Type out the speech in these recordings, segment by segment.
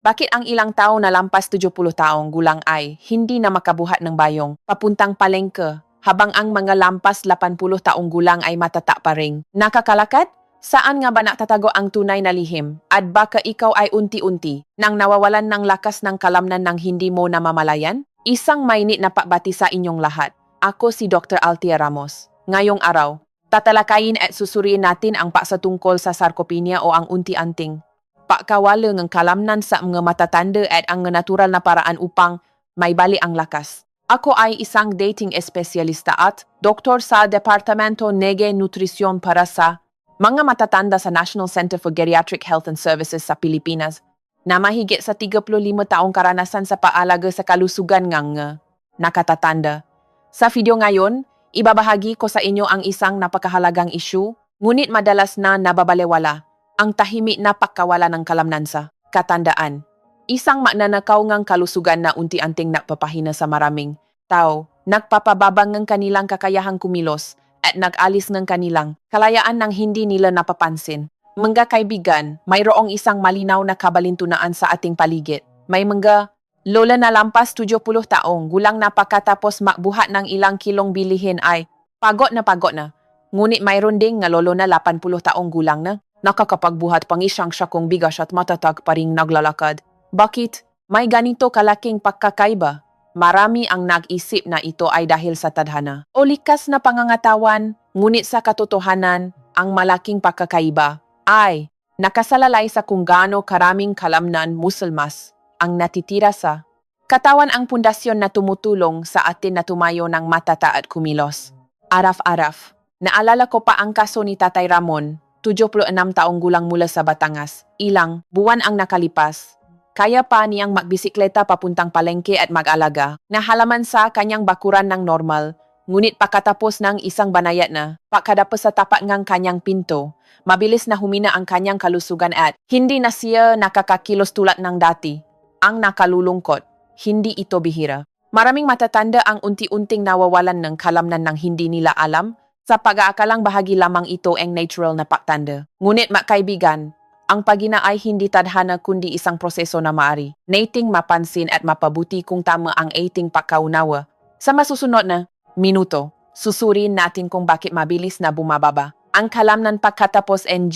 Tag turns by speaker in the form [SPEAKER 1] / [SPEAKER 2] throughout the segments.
[SPEAKER 1] Bakit ang ilang tao na lampas 70 taong gulang ay hindi na makabuhat ng bayong papuntang palengke habang ang mga lampas 80 taong gulang ay matata pa ring nakakalakad? Saan nga ba natatago ang tunay na lihim? At baka ikaw ay unti-unti nang nawawalan ng lakas ng kalamnan ng hindi mo namamalayan? Isang mainit na pagbati sa inyong lahat. Ako si Dr. Althea Ramos. Ngayong araw, tatalakayin at susuriin natin ang paksa tungkol sa sarcopenia o ang unti-anting pakawala ng kalamnan sa mga matatanda at ang natural na paraan upang may bali ang lakas. Ako ay isang dating espesyalista at doktor sa Departamento Nege Nutrisyon para sa mga matatanda sa National Center for Geriatric Health and Services sa Pilipinas na mahigit sa 35 taong karanasan sa paalaga sa kalusugan ng nakatatanda. Sa video ngayon, ibabahagi ko sa inyo ang isang napakahalagang issue, ngunit madalas na nababalewala, ang tahimik na pagkawala ng kalamnan sa katandaan. Isang magnanakaw ngang kalusugan na unti-anting napapahina sa maraming tao, nagpapababang ng kanilang kakayahang kumilos at nag-alis ng kanilang kalayaan nang hindi nila napapansin. Mga kaibigan, mayroong isang malinaw na kabalintunaan sa ating paligid. May mga lola na lampas 70 taong gulang na pagkatapos makbuhat ng ilang kilong bilihin ay pagod na pagod na. Ngunit mayroon ding nga lolo na 80 taong gulang na nakakapagbuhat pang isang syakong bigas at matatag pa ring naglalakad. Bakit? May ganito kalaking pagkakaiba. Marami ang nag-isip na ito ay dahil sa tadhana o likas na pangangatawan, ngunit sa katotohanan, ang malaking pagkakaiba ay nakasalalay sa kung gaano karaming kalamnan musulmas ang natitira sa katawan ang pundasyon na tumutulong sa atin na tumayo ng matata at kumilos. Araf-araf. Naalala ko pa ang kaso ni Tatay Ramon, 76 taong gulang mula sa Batangas. Ilang buwan ang nakalipas. Kaya pa niyang magbisikleta papuntang palengke at mag-alaga na halaman sa kanyang bakuran ng normal. Ngunit pagkatapos ng isang banayat na, pagkadapos sa tapat ng kanyang pinto, mabilis na humina ang kanyang kalusugan at hindi na siya nakakakilos tulad ng dati. Ang nakalulungkot, hindi ito bihira. Maraming matatanda ang unti-unting nawawalan ng kalamnan ng hindi nila alam. Sa pag-aakalang bahagi lamang ito ang natural na pagtanda. Ngunit makaibigan, ang pagina ay hindi tadhana kundi isang proseso na maari nating mapansin at mapabuti kung tama ang ating pagkaunawa. Sa masusunod na minuto, susurin natin kung bakit mabilis na bumababa ang kalamnan pagkatapos ng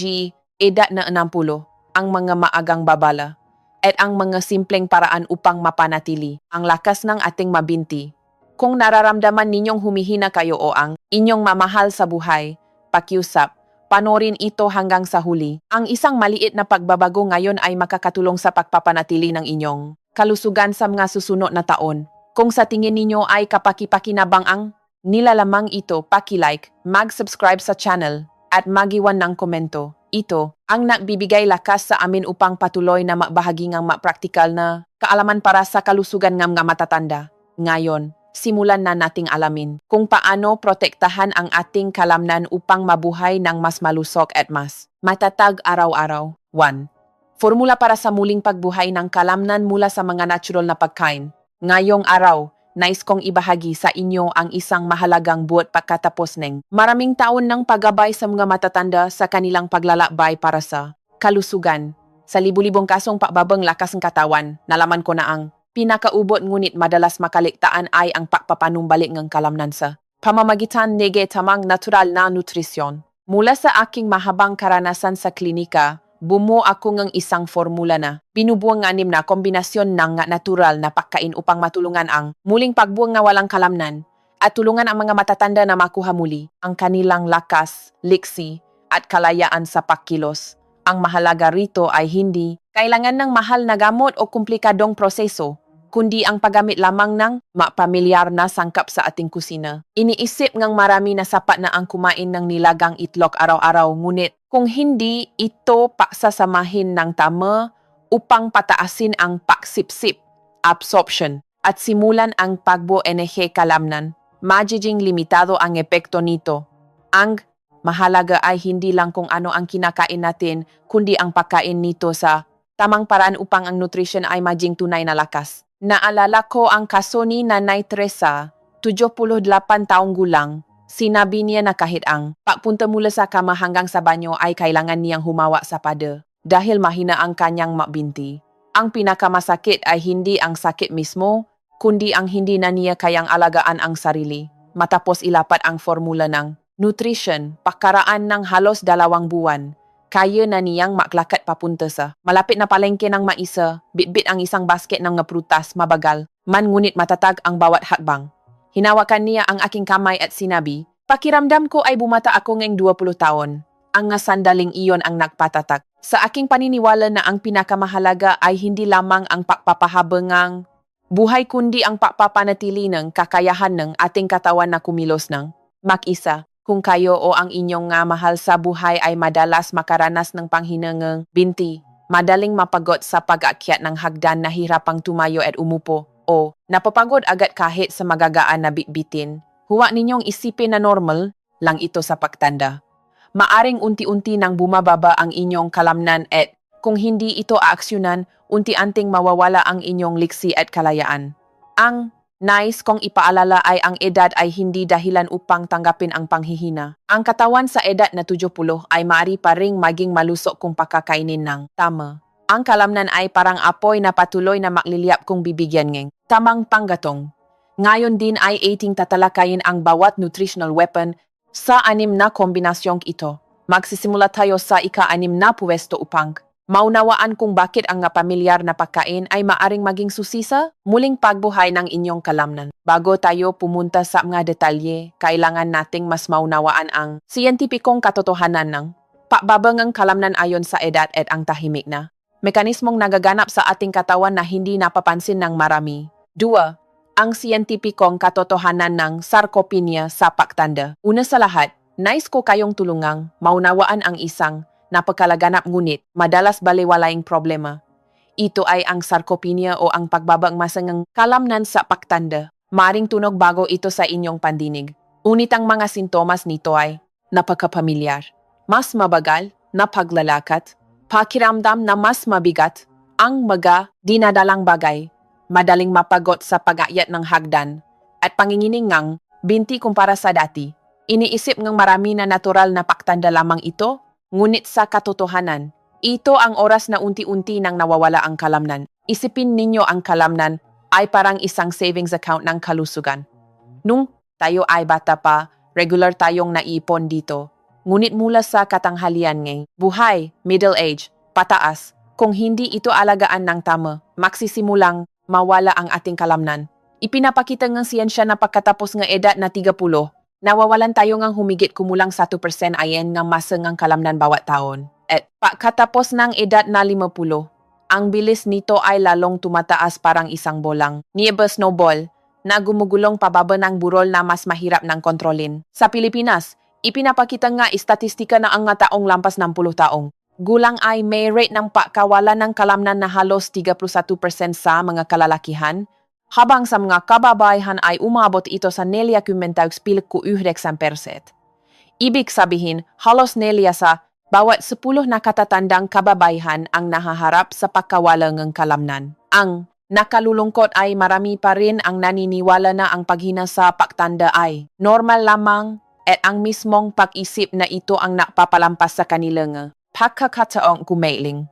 [SPEAKER 1] edad na 60, ang mga maagang babala, at ang mga simpleng paraan upang mapanatili ang lakas ng ating mabinti. Kung nararamdaman ninyong humihina kayo o ang inyong mamahal sa buhay, pakiusap, panorin ito hanggang sa huli. Ang isang maliit na pagbabago ngayon ay makakatulong sa pagpapanatili ng inyong kalusugan sa mga susunod na taon. Kung sa tingin ninyo ay kapaki-pakinabang ang nilalamang ito, paki-like, mag-subscribe sa channel, at mag-iwan ng komento. Ito ang nagbibigay lakas sa amin upang patuloy na mabahagi ng mapraktikal na kaalaman para sa kalusugan ng mga matatanda. Ngayon, simulan na nating alamin kung paano protektahan ang ating kalamnan upang mabuhay ng mas malusog at mas matatag araw-araw. 1. Formula para sa muling pagbuhay ng kalamnan mula sa mga natural na pagkain. Ngayong araw, nais kong ibahagi sa inyo ang isang mahalagang buot pagkatapos ng maraming taon ng paggabay sa mga matatanda sa kanilang paglalakbay para sa kalusugan. Sa libu-libong kasong pagbabang lakas ng katawan, nalaman ko na ang pinakaubot ngunit madalas makaligtaan ay ang pagpapanumbalik ng kalamnan sa pamamagitan ng tamang natural na nutrisyon. Mula sa aking mahabang karanasan sa klinika, bumuo ako ng isang formula na binubuang ng 6 na kombinasyon ng natural na pagkain upang matulungan ang muling pagbuang ng walang kalamnan at tulungan ang mga matatanda na makuha muli ang kanilang lakas, liksi at kalayaan sa pagkilos. Ang mahalaga rito ay hindi kailangan ng mahal na gamot o komplikadong proseso, kundi ang paggamit lamang ng mapamilyar na sangkap sa ating kusina. Iniisip ngang marami na sapat na ang kumain ng nilagang itlog araw-araw, ngunit kung hindi ito pagsasamahin ng tama upang pataasin ang pagsipsip, absorption, at simulan ang pagbuo enerhe kalamnan, magiging limitado ang epekto nito. Ang mahalaga ay hindi lang kung ano ang kinakain natin, kundi ang pagkain nito sa tamang paraan upang ang nutrition ay maging tunay na lakas. Naalala ko ang kaso ni Nanay Teresa, 78 taong gulang. Sinabi niya na kahit ang pagpunta mula sa kama hanggang sa banyo ay kailangan niyang humawa sa pada dahil mahina ang kanyang mabinti. Ang pinakamasakit ay hindi ang sakit mismo, kundi ang hindi na niya kayang alagaan ang sarili. Matapos ilapat ang formula ng nutrition, pakaraan ng halos 2 buwan, kaya na niyang maklakat papunta sa malapit na palengke ng maisa, bitbit ang isang basket ng nga prutas, mabagal, man ngunit matatag ang bawat hakbang. Hinawakan niya ang aking kamay at sinabi, pakiramdam ko ay bumata ako ngayong 20 taon. Ang nga sandaling iyon ang nagpatatak. Sa aking paniniwala na ang pinakamahalaga ay hindi lamang ang pagpapahabang buhay kundi ang pagpapanatili ng kakayahan ng ating katawan na kumilos ng mag-isa. Kung kayo o ang inyong nga mahal sa buhay ay madalas makaranas ng panghinangang binti, madaling mapagot sa pag-aakyat ng hagdan na hirapang tumayo at umupo, o napapagod agad kahit sa magagaan na bitbitin, huwag ninyong isipin na normal lang ito sa pagtanda. Maaring unti-unti nang bumababa ang inyong kalamnan at kung hindi ito aaksyonan, unti-anting mawawala ang inyong liksi at kalayaan. Ang nais kong ipaalala ay ang edad ay hindi dahilan upang tanggapin ang panghihina. Ang katawan sa edad na 70 ay maaari pa ring maging malusok kung pakakainin ng tama. Ang kalamnan ay parang apoy na patuloy na makliliyap kung bibigyan ng tamang panggatong. Ngayon din ay ating tatalakayin ang bawat nutritional weapon sa 6 na kombinasyong ito. Magsisimula tayo sa ika-6 na puwesto upang maunawaan kung bakit ang pamilyar na pagkain ay maaring maging susi sa muling pagbuhay ng inyong kalamnan. Bago tayo pumunta sa mga detalye, kailangan nating mas maunawaan ang siyentipikong katotohanan ng pagbabangang kalamnan ayon sa edad at ang tahimik na mekanismong nagaganap sa ating katawan na hindi napapansin ng marami. 2. Ang siyentipikong katotohanan ng sarcopenia sa pagtanda. Una sa lahat, nais ko kayong tulungang maunawaan ang isang napakalaganap ngunit madalas balewalaing problema. Ito ay ang sarcopenia o ang pagbabang masangang kalamnan sa pagtanda. Maring tunog bago ito sa inyong pandinig. Unit ang mga sintomas nito ay napakapamilyar, mas mabagal na paglalakat, pakiramdam na mas mabigat, ang mga dinadalang bagay, madaling mapagot sa pag-akyat ng hagdan, at pangingining ngang binti kumpara sa dati. Iniisip ng marami na natural na pagtanda lamang ito, ngunit sa katotohanan, ito ang oras na unti-unti nang nawawala ang kalamnan. Isipin ninyo ang kalamnan ay parang isang savings account ng kalusugan. Nung tayo ay bata pa, regular tayong naipon dito. Ngunit mula sa katanghalian ng buhay, middle age, pataas, kung hindi ito alagaan ng tama, magsisimulang mawala ang ating kalamnan. Ipinapakita ng siyensya na pagkatapos ng edad na 30, nawawalan tayo ng humigit kumulang 1% ayon ng masa ng kalamnan bawat taon. At pagkatapos ng edad na 50, ang bilis nito ay lalong tumataas parang isang bolang niebe snowball na gumugulong pababa ng burol na mas mahirap ng kontrolin. Sa Pilipinas, ipinapakita nga istatistika na ang nga taong lampas ng 10 taong gulang ay may rate ng pagkawalan ng kalamnan na halos 31% sa mga kalalakihan, habang sa mga kababaihan ay umabot ito sa 49.9%. Ibig sabihin, halos sa bawat 10 na katatandang kababaihan ang nahaharap sa pagkawala ng kalamnan. Ang nakalulungkot ay marami pa rin ang naniniwala na ang paghina sa pagtanda ay normal lamang at ang mismong pag-isip na ito ang napapalampas sa kanilang pagkakataong kumailing.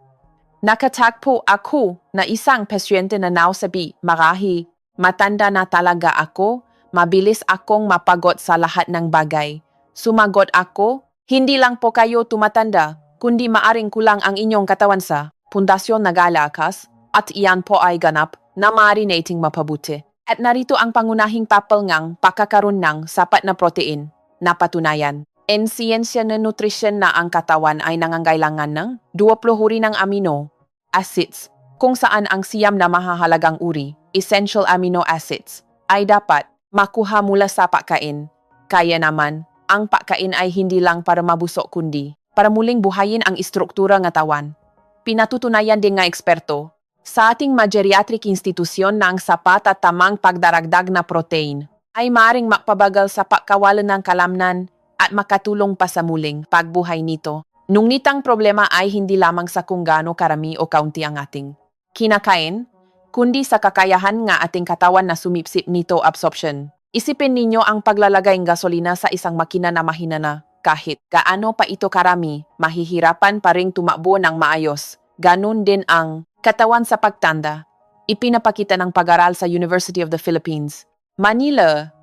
[SPEAKER 1] Nakatagpo ako na isang pasyente na nausabi, marahi, matanda na talaga ako, mabilis akong mapagot sa lahat ng bagay. Sumagot ako, hindi lang po kayo tumatanda, kundi maaring kulang ang inyong katawan sa pundasyon na galakas, at iyan po ay ganap na maaari nating mapabuti. At narito ang pangunahing papel ngang pagkakaroon ng sapat na protein na patunayan. En siyensya ng nutrisyon na ang katawan ay nangangailangan ng 20 uri ng amino acids, kung saan ang siyam na mahahalagang uri, essential amino acids, ay dapat makuha mula sa pagkain. Kaya naman, ang pagkain ay hindi lang para mabusok kundi para muling buhayin ang istruktura ng katawan. Pinatutunayan din ng eksperto sa ating geriatric institusyon na ang sapat at tamang pagdaragdag na protein ay maaaring magpabagal sa pagkawalan ng kalamnan at makatulong pa sa muling pagbuhay nito. Ngunit ang problema ay hindi lamang sa kung gaano karami o kaunti ang ating kinakain, kundi sa kakayahan nga ating katawan na sumipsip nito absorption. Isipin ninyo ang paglalagay ng gasolina sa isang makina na mahina na. Kahit gaano pa ito karami, mahihirapan pa ring tumakbo ng maayos. Ganun din ang Katawan sa pagtanda. Ipinapakita ng pag-aral sa University of the Philippines,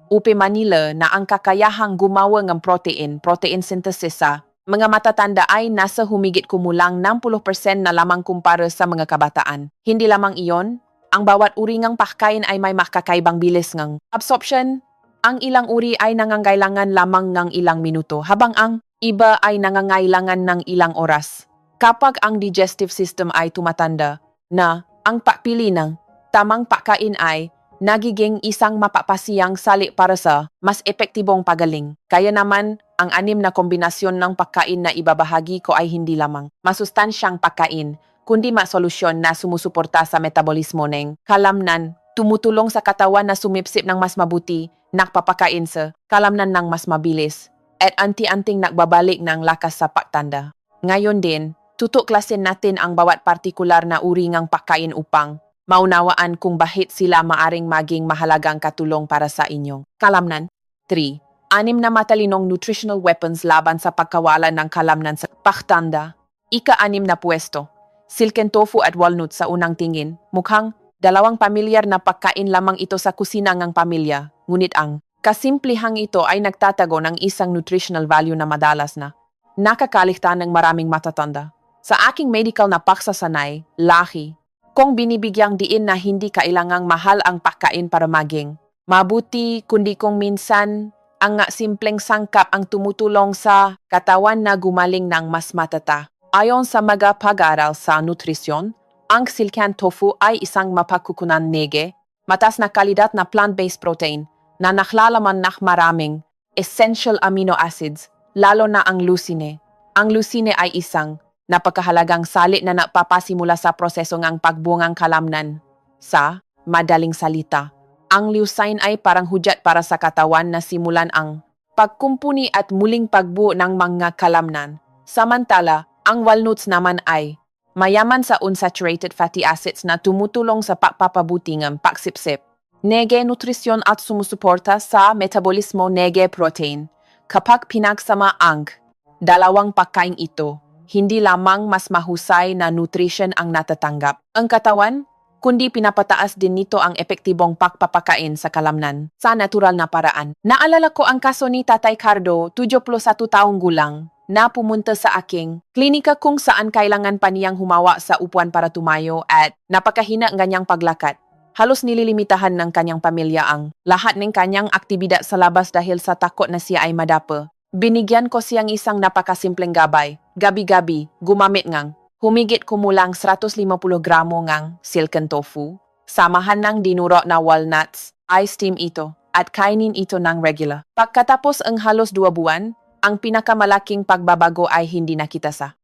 [SPEAKER 1] UP Manila na ang kakayahang gumawa ng protein synthesis sa mga matatanda ay nasa humigit kumulang 60% na lamang kumpara sa mga kabataan. Hindi lamang iyon, ang bawat uri ng pagkain ay may makakaibang bilis ng absorption. Ang ilang uri ay nangangailangan lamang ng ilang minuto, habang ang iba ay nangangailangan ng ilang oras. Kapag ang digestive system ay tumatanda, na ang pagpili ng tamang pagkain ay nagiging isang mapapasiyang sali para sa mas epektibong pagaling. Kaya naman, ang 6 na kombinasyon ng pagkain na ibabahagi ko ay hindi lamang masustansyang pagkain, kundi solusyon na sumusuporta sa metabolismo ng kalamnan, tumutulong sa katawan na sumipsip ng mas mabuti, nagpapakain sa kalamnan ng mas mabilis, at anti-anting nagbabalik ng lakas sa pagtanda. Ngayon din, tutuklasin natin ang bawat partikular na uri ng pagkain upang maunawaan kung bakit sila maaring maging mahalagang katulong para sa inyong kalamnan. 3. 6 na matalinong nutritional weapons laban sa pagkawala ng kalamnan sa pagtanda. Ika-6 na pwesto. Silken tofu at walnut sa unang tingin. Mukhang dalawang pamilyar na pagkain lamang ito sa kusina ng pamilya. Ngunit ang kasimplihang ito ay nagtatago ng isang nutritional value na madalas na nakakaligtaan ng maraming matatanda. Sa aking medical na paksasanay, laki, kung binibigyang diin na hindi kailangang mahal ang pagkain para maging mabuti, kundi kung minsan ang simpleng sangkap ang tumutulong sa katawan na gumaling ng mas matata. Ayon sa mga pag-aaral sa nutrisyon, ang silken tofu ay isang mapagkukunan nege, mataas na kalidad na plant-based protein na naklalaman ng maraming essential amino acids, lalo na ang leucine. Ang leucine ay isang napakahalagang sali na napapasimula sa proseso ng pagbungang kalamnan. Sa madaling salita, ang leucine ay parang hudyat para sa katawan na simulan ang pagkumpuni at muling pagbuo ng mga kalamnan. Samantala, ang walnuts naman ay mayaman sa unsaturated fatty acids na tumutulong sa pagpapabuti ng pagsipsip. Nege nutrisyon at sumusuporta sa metabolismo nege protein. Kapag pinagsama ang dalawang pagkain ito, hindi lamang mas mahusay na nutrition ang natatanggap ang katawan, kundi pinapataas din nito ang epektibong pagpapakain sa kalamnan sa natural na paraan. Naalala ko ang kaso ni Tatay Cardo, 71 taong gulang, na pumunta sa aking klinika kung saan kailangan pa niyang humawa sa upuan para tumayo at napakahina ang kanyang paglakad. Halos nililimitahan ng kanyang pamilya ang lahat ng kanyang aktibidad sa labas dahil sa takot na siya ay madapa. Binigyan ko siyang isang napakasimpleng gabay. Gabi-gabi, gumamit ngang humigit kumulang 150 gramo ngang silken tofu, samahan ng dinuro na walnuts, i-steam ito, at kainin ito ng regular. Pagkatapos ang halos 2 buwan, ang pinakamalaking pagbabago ay hindi nakita sa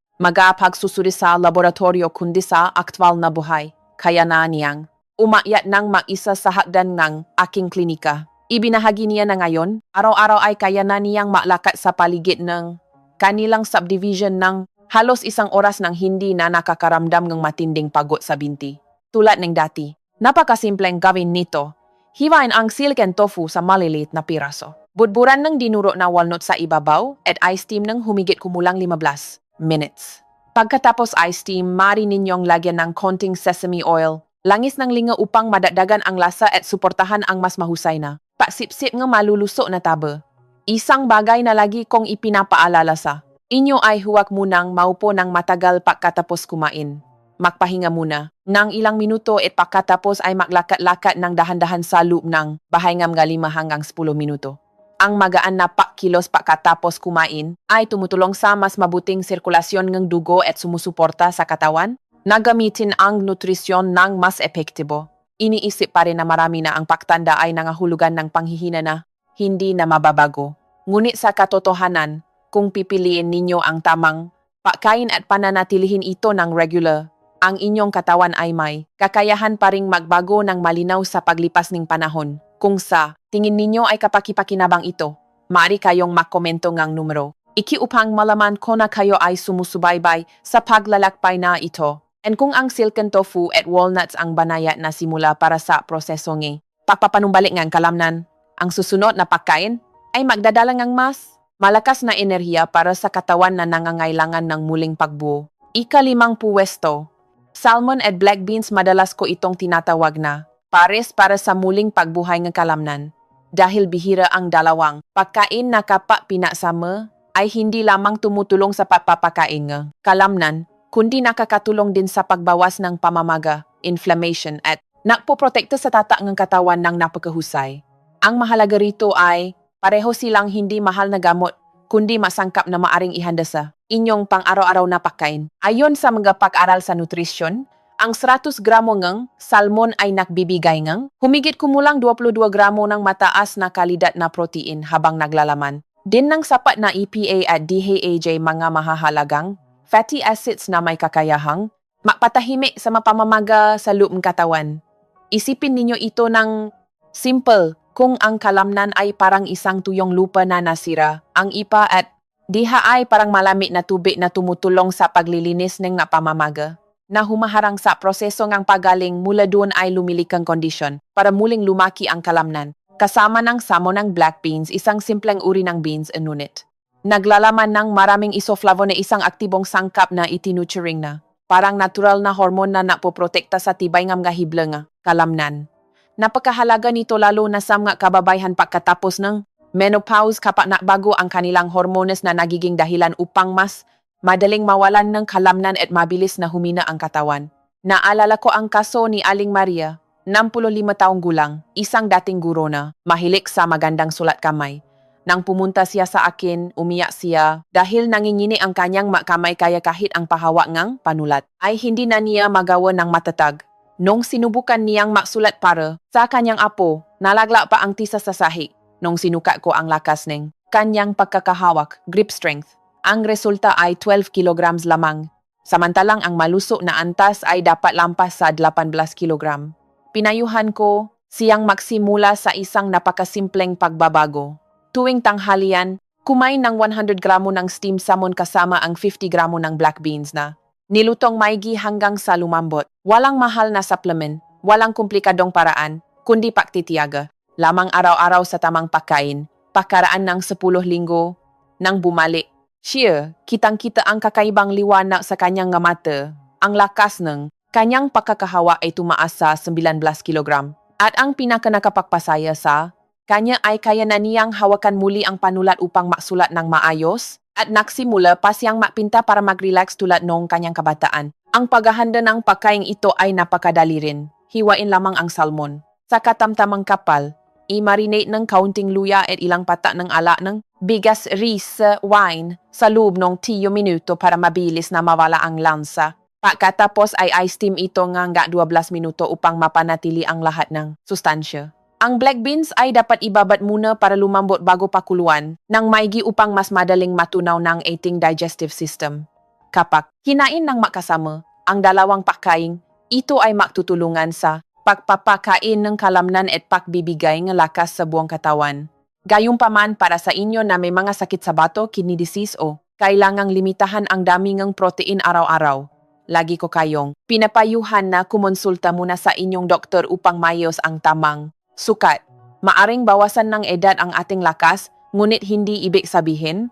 [SPEAKER 1] pagsusuri sa laboratorio kundi sa aktwal na buhay. Kaya na niyang umakyat ng mag-isa sa hagdan ng aking klinika. Ibinahagi niya na ngayon, araw-araw ay kaya na niyang maglakad sa paligid ng kanilang subdivision ng halos 1 oras nang hindi na nakakaramdam ng matinding pagod sa binti. Tulad ng dati, napakasimpleng gawin nito. Hiwain ang silken tofu sa maliliit na piraso. Budburan ng dinuro na walnut sa ibabaw at i-steam ng humigit kumulang 15 minutes. Pagkatapos i-steam, maaari ninyong lagyan ng konting sesame oil, langis ng linga upang madagdagan ang lasa at suportahan ang mas mahusay na pagsipsip ng maluluso na taba. Isang bagay na lagi kong ipinapaalala sa inyo ay huwag munang maupo ng matagal pagkatapos kumain. Magpahinga muna ng ilang minuto at pagkatapos ay maglakad-lakad ng dahan-dahan sa loob ng bahay ng 5 hanggang 10 minuto. Ang magaan na pakilos pagkatapos kumain ay tumutulong sa mas mabuting sirkulasyon ng dugo at sumusuporta sa katawan na gamitin ang nutrisyon ng mas epektibo. Iniisip pa rin na marami na ang pagtanda ay nangahulugan ng panghihina na hindi na mababago. Ngunit sa katotohanan, kung pipiliin ninyo ang tamang pagkain at pananatilihin ito ng regular, ang inyong katawan ay may kakayahan pa ring magbago ng malinaw sa paglipas ng panahon. Kung sa tingin ninyo ay kapakipakinabang ito, maaari kayong makomento ngang numero. Upang malaman ko na kayo ay sumusubaybay sa paglalakbay na ito. And kung ang silken tofu at walnuts ang banayat na simula para sa proseso ng pagpapanumbalik ng kalamnan, ang susunod na pagkain ay magdadala ng mas malakas na enerhiya para sa katawan na nangangailangan ng muling pagbuo. Ika-5 pwesto. Salmon at black beans madalas ko itong tinatawag na pares para sa muling pagbuhay ng kalamnan. Dahil bihira ang dalawang pagkain na kapag pinasama ay hindi lamang tumutulong sa pagpapakain ng kalamnan, kundi nakakatulong din sa pagbawas ng pamamaga, inflammation at nagpoprotekta sa tatak ng katawan ng napakahusay. Ang mahalaga rito ay pareho silang hindi mahal na gamot, kundi masangkap na maaring ihanda sa inyong pang-araw-araw na pagkain. Ayon sa mga pag-aral sa nutrisyon, ang 100 gramo ng salmon ay nagbibigay ng humigit kumulang 22 gramo ng mataas na kalidad na protein habang naglalaman din ng sapat na EPA at DHA, mga mahahalagang fatty acids na may kakayahang mapatahimik sa mapamamaga sa loob ng katawan. Isipin ninyo ito ng simple kung ang kalamnan ay parang isang tuyong lupa na nasira. Ang IPA at DHA ay parang malamig na tubig na tumutulong sa paglilinis ng napamamaga na humaharang sa proseso ng pagaling mula doon ay lumilikang kondisyon para muling lumaki ang kalamnan. Kasama ng salmon ng black beans, isang simpleng uri ng beans ngunit naglalaman ng maraming isoflavone na isang aktibong sangkap na itinuturing na parang natural na hormon na napoprotekta sa tibay ng mga hibla nga kalamnan. Napakahalaga nito lalo na sa mga kababayan pagkatapos ng menopause kapag nakbago ang kanilang hormones na nagiging dahilan upang mas madaling mawalan ng kalamnan at mabilis na humina ang katawan. Naalala ko ang kaso ni Aling Maria, 65 taong gulang, isang dating guro na mahilig sa magandang sulat kamay. Nang pumunta siya sa akin, umiyak siya dahil nangingini ang kanyang makamay kaya kahit ang pahawak ng panulat ay hindi na niya magawa ng matatag. Nung sinubukan niyang maksulat para sa kanyang apo, nalagla pa ang tisa sa sahig. Nung sinukat ko ang lakas ng kanyang pagkakahawak, grip strength, ang resulta ay 12 kilograms lamang. Samantalang ang malusok na antas ay dapat lampas sa 18 kilogram. Pinayuhan ko siyang magsimula sa isang napakasimpleng pagbabago. Tuwing tanghalian, kumain ng 100 gramo ng steamed salmon kasama ang 50 gramo ng black beans na nilutong maigi hanggang sa lumambot. Walang mahal na supplement, walang komplikadong paraan, kundi pagtitiyaga. Lamang araw-araw sa tamang pagkain, pagkaraan ng 10 linggo, nang bumalik. Siya, kitang-kita ang kakaibang liwanag sa kanyang mata. Ang lakas ng kanyang pagkakahawa ay tumaas sa 19 kilogram. At ang pinakanakapagpasaya sa kanya ay kaya na niyang hawakan muli ang panulat upang maksulat ng maayos at nagsimula pa siyang magpinta para mag-relax tulad noong kanyang kabataan. Ang paghahanda ng pagkain ito ay napakadali rin. Hiwain lamang ang salmon. Sa katamtamang kapal, i-marinate ng kaunting luya at ilang patak ng ala ng bigas, rice, wine sa loob ng 10 minuto para mabilis na mawala ang lansa. Pagkatapos ay i-steam ito hanggang 12 minuto upang mapanatili ang lahat ng sustansya. Ang black beans ay dapat ibabad muna para lumambot bago pakuluan ng maigi upang mas madaling matunaw ng ating digestive system. Kapag kinain ng makasama ang dalawang pagkain, ito ay magtutulungan sa pagpapakain ng kalamnan at pagbibigay ng lakas sa buong katawan. Gayunpaman para sa inyo na may mga sakit sa bato, kidney disease o kailangang limitahan ang dami ng protein araw-araw. Lagi ko kayong pinapayuhan na kumonsulta muna sa inyong doktor upang mayos ang tamang sukat. Maaring bawasan ng edad ang ating lakas, ngunit hindi ibig sabihin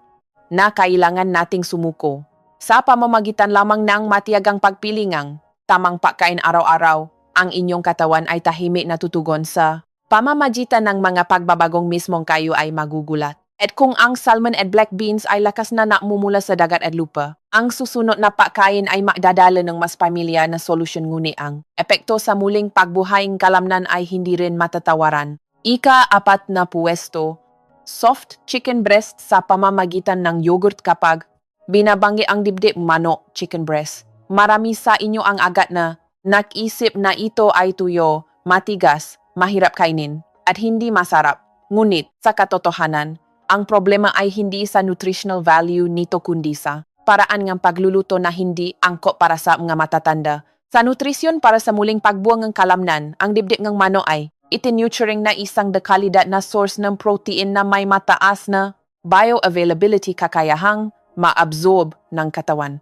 [SPEAKER 1] na kailangan nating sumuko. Sa pamamagitan lamang ng matiyagang pagpilingang tamang pagkain araw-araw, ang inyong katawan ay tahimik na tutugon sa pamamagitan ng mga pagbabagong mismong kayo ay magugulat. At kung ang salmon at black beans ay lakas na namumula sa dagat at lupa, ang susunod na pagkain ay magdadala ng mas pamilya na solusyon, ngunit ang epekto sa muling pagbuhaying kalamnan ay hindi rin matatawaran. Ika-4 na puwesto, soft chicken breast sa pamamagitan ng yogurt. Kapag binabangi ang dibdib, manok, chicken breast, marami sa inyo ang agad na nag-isip na ito ay tuyo, matigas, mahirap kainin, at hindi masarap. Ngunit sa katotohanan, ang problema ay hindi sa nutritional value nito kundi sa paraan ng pagluluto na hindi angkop para sa mga matatanda. Sa nutrisyon para sa muling pagbuwang ng kalamnan, ang dibdib ng manok ay itinuturing na isang dekalidad na source ng protein na may mataas na bioavailability, kakayahang maabsorb ng katawan.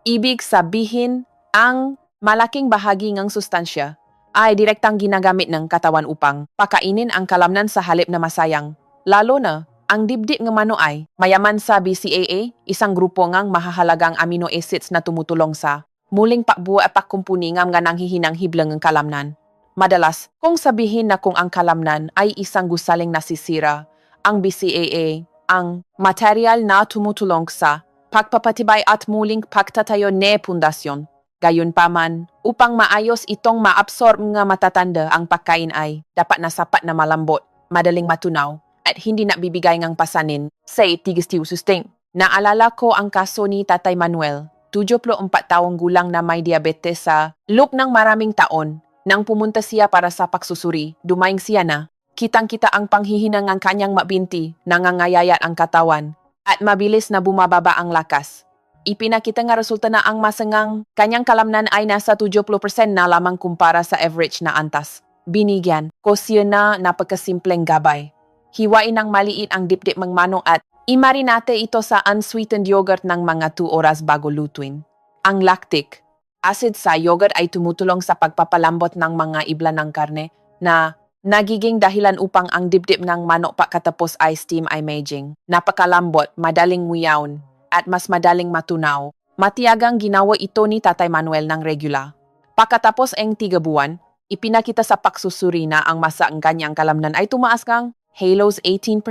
[SPEAKER 1] Ibig sabihin, ang malaking bahagi ng sustansya ay direktang ginagamit ng katawan upang pakainin ang kalamnan sa halip na masayang. Lalo na, ang dibdib ng manok ay mayaman sa BCAA, isang grupo ng mahahalagang amino acids na tumutulong sa muling pakbuo at pakkumpuningam nga nanghihinang hiblang ang kalamnan. Madalas, kung sabihin na kung ang kalamnan ay isang gusaling nasisira, ang BCAA, ang material na tumutulong sa pagpapatibay at muling pagtatayo ne pundasyon. Gayunpaman, upang maayos itong maabsorb nga matatanda ang pagkain ay dapat na sapat na malambot, madaling matunaw, at hindi na bibigay ngang pasanin sa itigistiu sustain. Naalala ko ang kaso ni Tatay Manuel, 74 taong gulang na may diabetes sa loob ng maraming taon. Nang pumunta siya para sa pagsusuri, dumaing siya na. Kitang-kita ang panghihinang ng kanyang mabinti, nangangayayat ang katawan, at mabilis na bumababa ang lakas. Ipinakita nga resulta na ang masangang kanyang kalamnan ay nasa 70% na lamang kumpara sa average na antas. Binigyan ko siya na napakasimpleng gabay. Hiwain ng maliit ang dipdip ng manok at imarinate ito sa unsweetened yogurt ng mga 2 oras bago lutuin. Ang lactic acid sa yogurt ay tumutulong sa pagpapalambot ng mga ibla ng karne na nagiging dahilan upang ang dibdib ng manok pagkatapos ay steam imaging. Napakalambot, madaling nguyawn, at mas madaling matunaw. Matiyagang ginawa ito ni Tatay Manuel ng regula. Pagkatapos ang 3 buwan, ipinakita sa pagsusuri na ang masa ang kanyang kalamnan ay tumaas kang halos 18%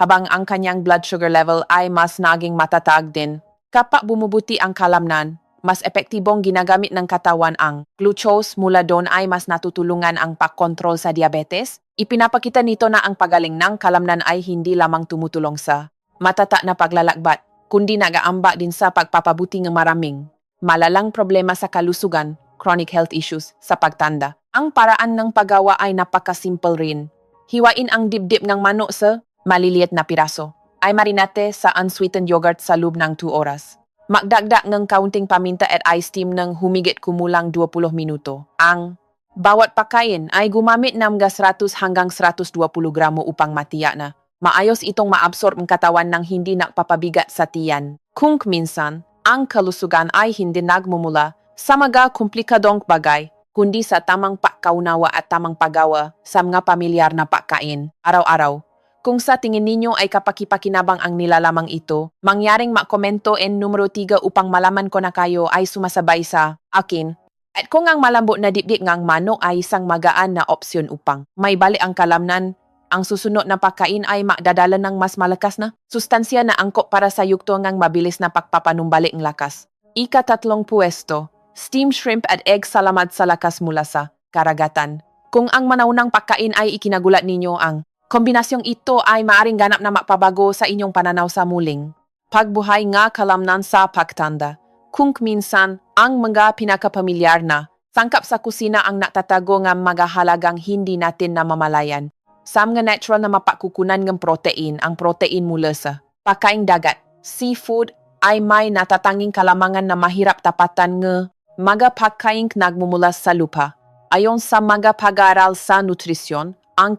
[SPEAKER 1] habang ang kanyang blood sugar level ay mas naging matatag din. Kapag bumubuti ang kalamnan, mas epektibong ginagamit ng katawan ang glucose mula doon ay mas natutulungan ang pagkontrol sa diabetes. Ipinapakita nito na ang pagaling ng kalamnan ay hindi lamang tumutulong sa matata na paglalakbat, kundi nag-aambak din sa pagpapabuti ng maraming malalang problema sa kalusugan, chronic health issues sa pagtanda. Ang paraan ng paggawa ay napakasimple rin. Hiwain ang dibdib ng manok sa maliliit na piraso. Ay marinate sa unsweetened yogurt sa loob ng 2 oras. Magdagdag ng kaunting paminta at ice steam ng humigit kumulang 20 minuto. Ang bawat pagkain ay gumamit ng 100 hanggang 120 gramo upang matiyak na maayos itong maabsorb ang katawan ng hindi nagpapabigat sa tiyan. Kung minsan, ang kalusugan ay hindi nagmumula sa mga komplikadong bagay, kundi sa tamang pagkaunawa at tamang paggawa sa mga pamilyar na pagkain araw-araw. Kung sa tingin ninyo ay kapakipakinabang ang nilalamang ito, mangyaring makomento en numero 3 upang malaman ko na kayo ay sumasabay sa akin. At kung ang malambot na dibdib ngang manok ay isang magaan na opsyon upang may balik ang kalamnan, ang susunod na pagkain ay magdadala ng mas malakas na sustansya na angkop para sa yugto ngang mabilis na pagpapanumbalik ng lakas. Ika-3 pwesto, steam shrimp at egg salamat sa lakas mula sa karagatan. Kung ang manaunang pagkain ay ikinagulat ninyo ang kombinasyong ito ay maaring ganap na mapabago sa inyong pananaw sa muling pagbuhay nga kalamnan sa pagtanda. Kung minsan, ang mga pinakapamilyar na sangkap sa kusina ang natatago ng mga halagang hindi natin namamalayan. Sa mga natural na mapakukunan ng protein, ang protein mula sa pagkaing dagat, seafood ay may natatanging kalamangan na mahirap tapatan ng mga pagkaing nagmumula sa lupa. Ayon sa mga pag-aaral sa nutrisyon, ang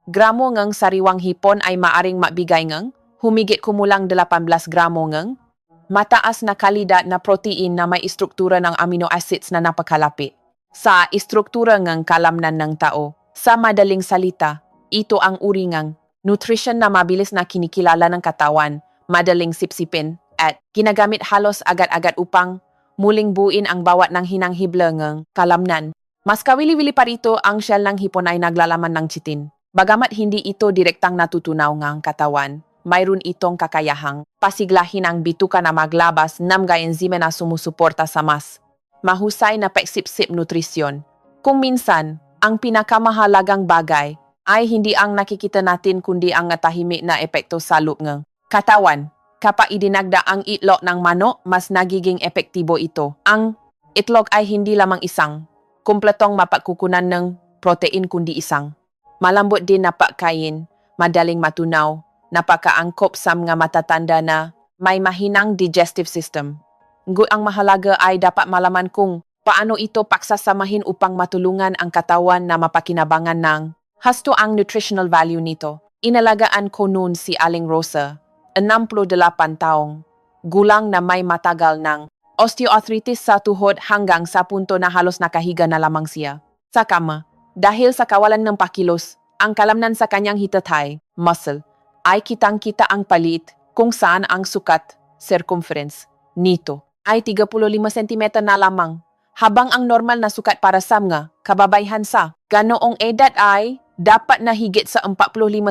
[SPEAKER 1] gramo ng sariwang hipon ay maaring mabigay ng humigit kumulang 18 gramo ng mataas na kalidad na protein na may istruktura ng amino acids na napakalapit sa istruktura ng kalamnan ng tao. Sa madaling salita, ito ang uri ng nutrition na mabilis na kinikilala ng katawan, madaling sipsipin, at ginagamit halos agad-agad upang muling buuin ang bawat ng hinanghibla ng kalamnan. Mas kawili-wili pa rito ang shell ng hipon ay naglalaman ng chitin. Bagamat hindi ito direktang natutunaw ng katawan, mayroon itong kakayahang pasiglahin ang bituka na maglabas ng mga enzyme na sumusuporta sa mas mahusay na pagsipsip nutrisyon. Kung minsan, ang pinakamahalagang bagay ay hindi ang nakikita natin kundi ang tahimik na epekto sa loob ng katawan. Kapag idinagda ang itlog ng manok, mas nagiging epektibo ito. Ang itlog ay hindi lamang isang kumpletong mapagkukunan ng protein kundi isang malambot din na pagkain, madaling matunaw, napakaangkop sa mga matatanda na may mahinang digestive system. Ngunit ang mahalaga ay dapat malaman kung paano ito pagsasamahin upang matulungan ang katawan na mapakinabangan ng hasto ang nutritional value nito. Inalagaan ko noon si Aling Rosa, 68 taong gulang na may matagal ng osteoarthritis sa tuhod hanggang sa punto na halos nakahiga na lamang siya sa kama. Dahil sa kawalan ng pakilos, ang kalamnan sa kanyang hitatay, muscle, ay kitang-kita ang palit kung saan ang sukat, circumference, nito ay 35 cm na lamang, habang ang normal na sukat para sa mga kababayhan sa ganoong edad ay dapat na higit sa 45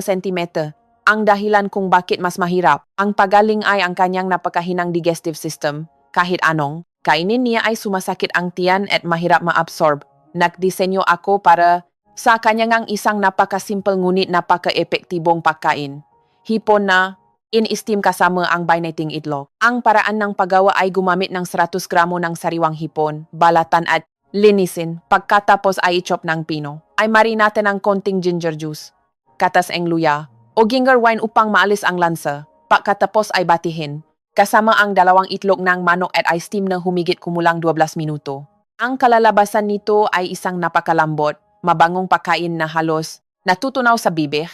[SPEAKER 1] cm. Ang dahilan kung bakit mas mahirap ang pagaling ay ang kanyang napakahinang digestive system. Kahit anong kainin niya ay sumasakit ang tiyan at mahirap ma-absorb. Nagdisenyo ako para sa kanyang isang napakasimple ngunit napaka-epektibong pagkain. Hipon na in-steam kasama ang binating itlog. Ang paraan ng paggawa ay gumamit ng 100 gramo ng sariwang hipon, balatan at linisin. Pagkatapos ay i-chop ng pino. Ay marinate ng konting ginger juice, katas ang luya, o ginger wine upang maalis ang lansa. Pagkatapos ay batihin, kasama ang 2 itlog ng manok at ay steam na humigit kumulang 12 minuto. Ang kalalabasan nito ay isang napakalambot, mabangong pagkain na halos natutunaw sa bibig.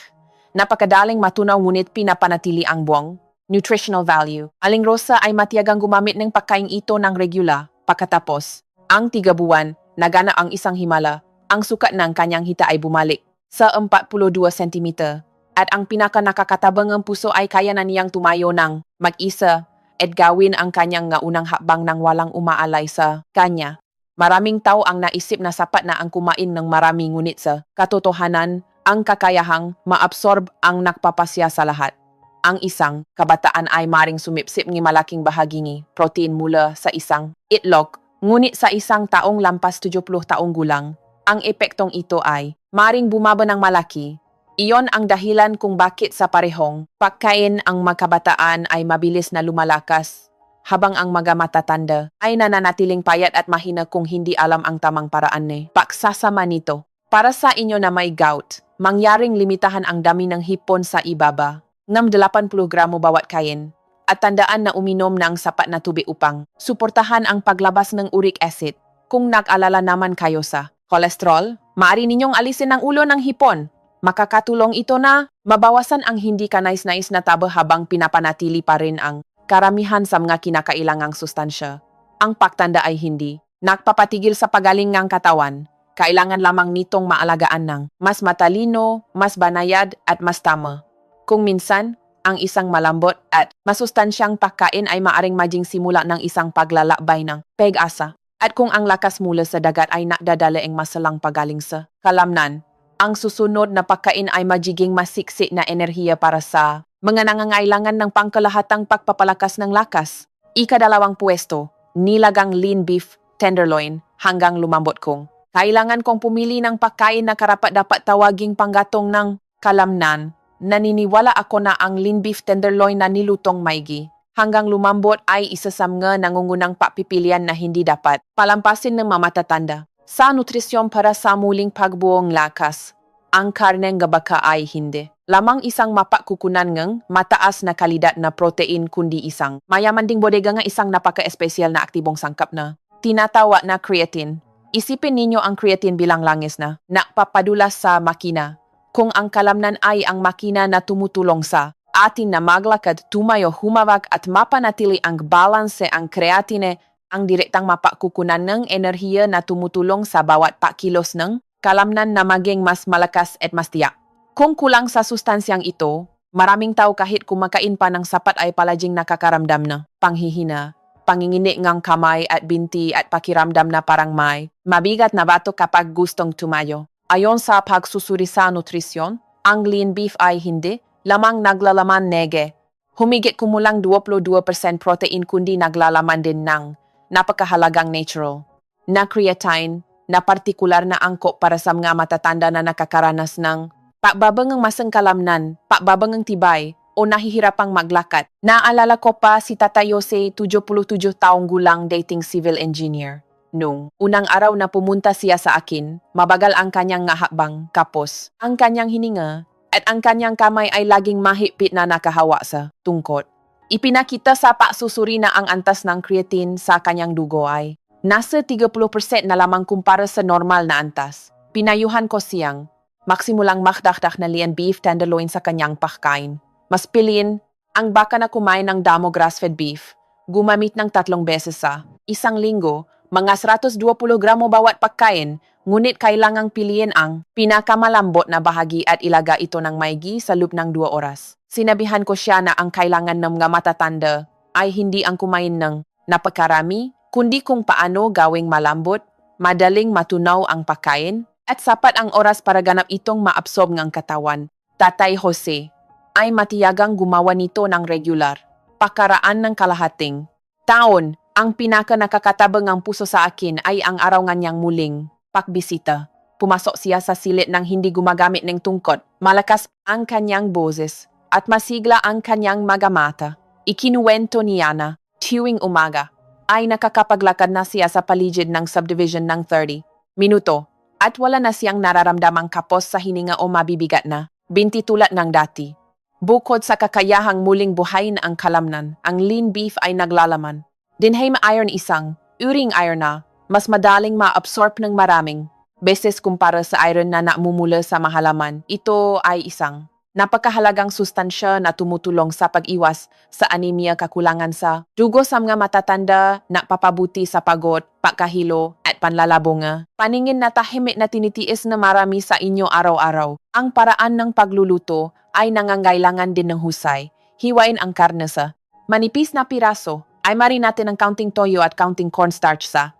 [SPEAKER 1] Napakadaling matunaw ngunit pinapanatili ang buong nutritional value. Aling Rosa ay matiyagang gumamit ng pagkain ito ng regular. Pagkatapos, ang 3 buwan, nagana ang isang himala. Ang sukat ng kanyang hita ay bumalik sa 42 cm. At ang pinaka-nakakatabang puso ay kaya na niyang tumayo ng mag-isa at gawin ang kanyang unang hakbang nang walang umaalay sa kanya. Maraming tao ang naisip na sapat na ang kumain ng marami ngunit sa katotohanan, ang kakayahang ma-absorb ang nagpapasya sa lahat. Ang isang kabataan ay maring sumipsip ng malaking bahagi ni protein mula sa isang itlog, ngunit sa isang taong lampas 70 taong gulang, ang epektong ito ay maring bumaba ng malaki. Iyon ang dahilan kung bakit sa parehong pagkain ang makabataan ay mabilis na lumalakas, habang ang mga matatanda ay nananatiling payat at mahina kung hindi alam ang tamang paraan ni pagsasama nito. Para sa inyo na may gout, mangyaring limitahan ang dami ng hipon sa ibaba, ng 80 gramo bawat kain, at tandaan na uminom ng sapat na tubig upang suportahan ang paglabas ng uric acid. Kung nag-alala naman kayo sa cholesterol, maaari ninyong alisin ang ulo ng hipon. Makakatulong ito na mabawasan ang hindi kanais-nais na taba habang pinapanatili pa rin ang karamihan sa mga kinakailangang sustansya. Ang pagtanda ay hindi nagpapatigil sa pagaling ng katawan. Kailangan lamang nitong maalagaan ng mas matalino, mas banayad at mas tama. Kung minsan, ang isang malambot at masustansyang pagkain ay maaring maging simula ng isang paglalakbay ng pag-asa. At kung ang lakas mula sa dagat ay nakdadala ang masalang pagaling sa kalamnan, ang susunod na pagkain ay magiging masiksi na enerhiya para sa mga nangangailangan ng pangkalahatang pagpapalakas ng lakas. Ika-2 pwesto, nilagang lean beef tenderloin hanggang lumambot kong. Kailangan kong pumili ng pagkain na karapat-dapat tawaging panggatong ng kalamnan. Naniniwala ako na ang lean beef tenderloin na nilutong maigi hanggang lumambot ay isa sa mga nangungunang papipilian na hindi dapat palampasin ng mamatatanda. Sa nutrisyon para sa muling pagbuong lakas, ang karneng gabaka ay hindi lamang isang mapakukunan ng mataas na kalidad na protein kundi isang mayaman ding bodega nga isang napaka-espesyal na aktibong sangkap na tinatawag na creatine. Isipin ninyo ang creatine bilang langis na nakpapadulas sa makina. Kung ang kalamnan ay ang makina na tumutulong sa atin na maglakad, tumayo, humawak at mapanatili ang balanse, ang creatine ang direktang mapakukunan ng enerhiya na tumutulong sa bawat pakilos ng kalamnan na maging mas malakas at mas tiyak. Kung kulang sa sustansyang ito, maraming tao kahit kumakain pa ng sapat ay palaging nakakaramdam na panghihina, pangingini ng kamay at binti at pakiramdam na parang may mabigat na bato kapag gustong tumayo. Ayon sa pagsusuri sa nutrisyon, ang lean beef ay hindi lamang naglalaman nege. Humigit kumulang 22% protein kundi naglalaman din ng napakahalagang natural na creatine na partikular na angkop para sa mga matatanda na nakakaranas ng pagbabangang masang kalamnan, pagbabangang tibay o nahihirapang maglakad. Naalala ko pa si Tata Jose, 77 taong gulang dating civil engineer. Nung unang araw na pumunta siya sa akin, mabagal ang kanyang hakbang, kapos ang kanyang hininga at ang kanyang kamay ay laging mahigpit na nakahawa sa tungkot. Ipinakita sa pagsusuri na ang antas ng creatine sa kanyang dugo ay nasa 30% na lamang kumpara sa normal na antas. Pinayuhan ko siyang maksimulang makdakdak na lean beef tenderloin sa kanyang pagkain. Mas piliin ang baka na kumain ng damo grass-fed beef. Gumamit ng 3 beses sa isang linggo, mga 120 gramo bawat pagkain, ngunit kailangang piliin ang pinakamalambot na bahagi at ilaga ito ng maigi sa loob ng 2 oras. Sinabihan ko siya na ang kailangan ng mga matatanda ay hindi ang kumain ng napakarami, kundi kung paano gawing malambot, madaling matunaw ang pagkain, at sapat ang oras para ganap itong maabsorb ng katawan. Tatay Jose ay matiyagang gumawa nito ng regular. Pakaraan ng kalahating taon, ang pinaka nakakatabang ng puso sa akin ay ang araw nga niyang muling pagbisita. Pumasok siya sa silid ng hindi gumagamit ng tungkod. Malakas ang kanyang boses at masigla ang kanyang mga mata. Ikinuwento niya na tuwing umaga ay nakakapaglakad na siya sa paligid ng subdivision ng 30 minuto at wala na siyang nararamdamang kapos sa hininga o mabibigat na, binti tulad ng dati. Bukod sa kakayahang muling buhayin ang kalamnan, ang lean beef ay naglalaman. Dinhay iron isang, uring iron na, mas madaling ma-absorb ng maraming beses kumpara sa iron na namumula sa mahalaman. Ito ay isang napakahalagang sustansya na tumutulong sa pag-iwas sa anemia, kakulangan sa dugo sa mga matatanda, na papabuti sa pagod, pagkahilo at panlalabong. Paningin na tahimik na tinitiis na marami sa inyo araw-araw. Ang paraan ng pagluluto ay nangangailangan din ng husay. Hiwain ang karne sa manipis na piraso. Ay marinatin ang counting toyo at counting cornstarch sa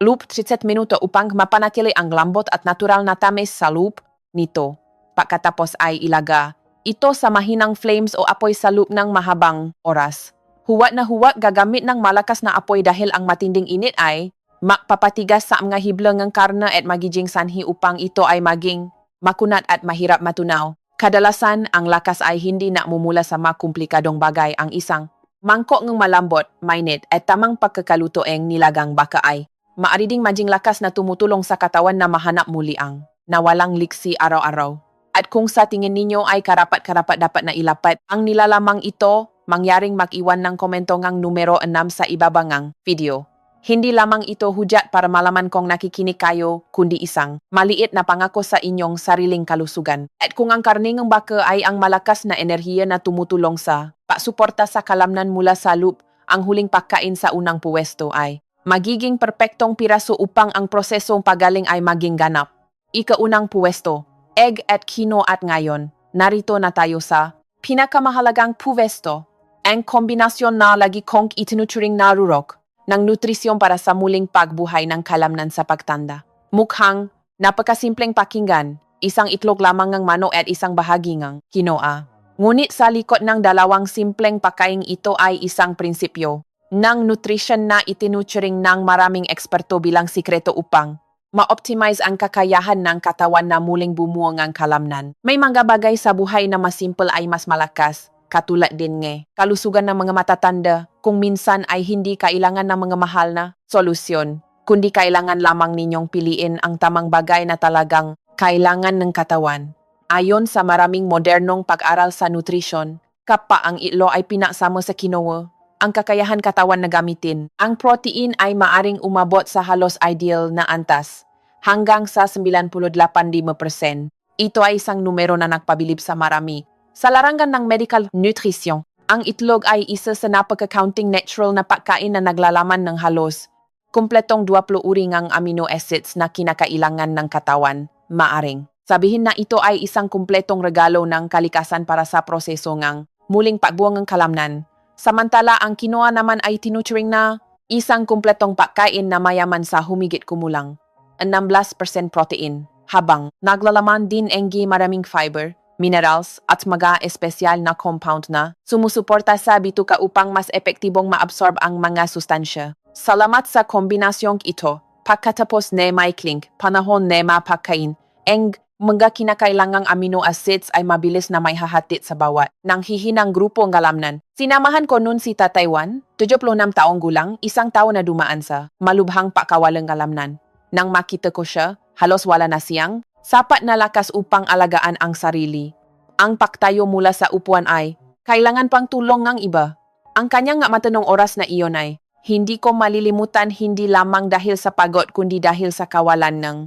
[SPEAKER 1] loop 30 minuto upang mapanatili ang lambot at natural na tamis sa loop nito. Pagkatapos ay ilaga ito sa mahinang flames o apoy sa loop ng mahabang oras. Huwat na huwat gagamit ng malakas na apoy dahil ang matinding init ay magpapatigas sa mga hiblang ng karne at magiging sanhi upang ito ay maging makunat at mahirap matunaw. Kadalasan, ang lakas ay hindi namumula sa makumplikadong bagay. Ang isang mangkok ng malambot, mainit at tamang pagkakaluto ang nilagang baka ay maaari ding maging lakas na tumutulong sa katawan na mahanap muli ang nawalang liksi araw-araw. At kung sa tingin ninyo ay karapat-karapat dapat na ilapat ang nilalamang ito, mangyaring mag-iwan ng komento ngang numero 6 sa ibaba ngang video. Hindi lamang ito hudyat para malaman kung nakikinig kayo, kundi isang maliit na pangako sa inyong sariling kalusugan. At kung ang karne ng baka ay ang malakas na enerhiya na tumutulong sa pagsuporta sa kalamnan mula sa loop, ang huling pagkain sa unang puwesto ay magiging perpektong piraso upang ang prosesong pagaling ay maging ganap. Ikaunang puwesto, egg at quinoa. At ngayon, narito na tayo sa pinakamahalagang puwesto, ang kombinasyon na lagi kong itinuturing na rurok ng nutrisyon para sa muling pagbuhay ng kalamnan sa pagtanda. Mukhang napakasimpleng pakinggan, isang itlog lamang ng manok at isang bahagi ng quinoa. Ngunit sa likod ng dalawang simpleng pagkain ito ay isang prinsipyo ng nutrition na itinuturing ng maraming eksperto bilang sikreto upang ma-optimize ang kakayahan ng katawan na muling bumuo ng kalamnan. May mga bagay sa buhay na mas simple ay mas malakas, katulad din kalusugan ng mga matatanda, kung minsan ay hindi kailangan ng mga mahal na solusyon, kundi kailangan lamang ninyong piliin ang tamang bagay na talagang kailangan ng katawan. Ayon sa maraming modernong pag-aral sa nutrisyon, kapag ang itlo ay pinasama sa quinoa, ang kakayahan katawan na gamitin, ang protein ay maaring umabot sa halos ideal na antas, hanggang sa 98.5%. Ito ay isang numero na nagpabilib sa marami. Sa larangan ng medical nutrition, ang itlog ay isa sa napaka-counting natural na pagkain na naglalaman ng halos kumpletong 20 uri ng amino acids na kinakailangan ng katawan. Maaring sabihin na ito ay isang kumpletong regalo ng kalikasan para sa proseso ng muling pagbuo ng kalamnan. Samantala, ang quinoa naman ay tinuturing na isang kumpletong pagkain na mayaman sa humigit kumulang 16% protein, habang naglalaman din ang maraming fiber, minerals at mga espesyal na compound na sumusuporta sa bituka upang mas epektibong maabsorb ang mga sustansya. Salamat sa kombinasyong ito, pagkatapos na maikling panahon na mapakain, ang mga kinakailangang amino acids ay mabilis na may hahatid sa bawat ng hihinang grupo ng kalamnan. Sinamahan ko nun si Tatay Juan, 76 taong gulang, isang taon na dumaan sa malubhang pakawalang kalamnan. Nang makita ko siya, halos wala na siyang sapat na lakas upang alagaan ang sarili. Ang pagtayo mula sa upuan ay kailangan pang tulong ng iba. Ang kanyang matanong oras na iyon ay hindi ko malilimutan, hindi lamang dahil sa pagod kundi dahil sa kawalan ng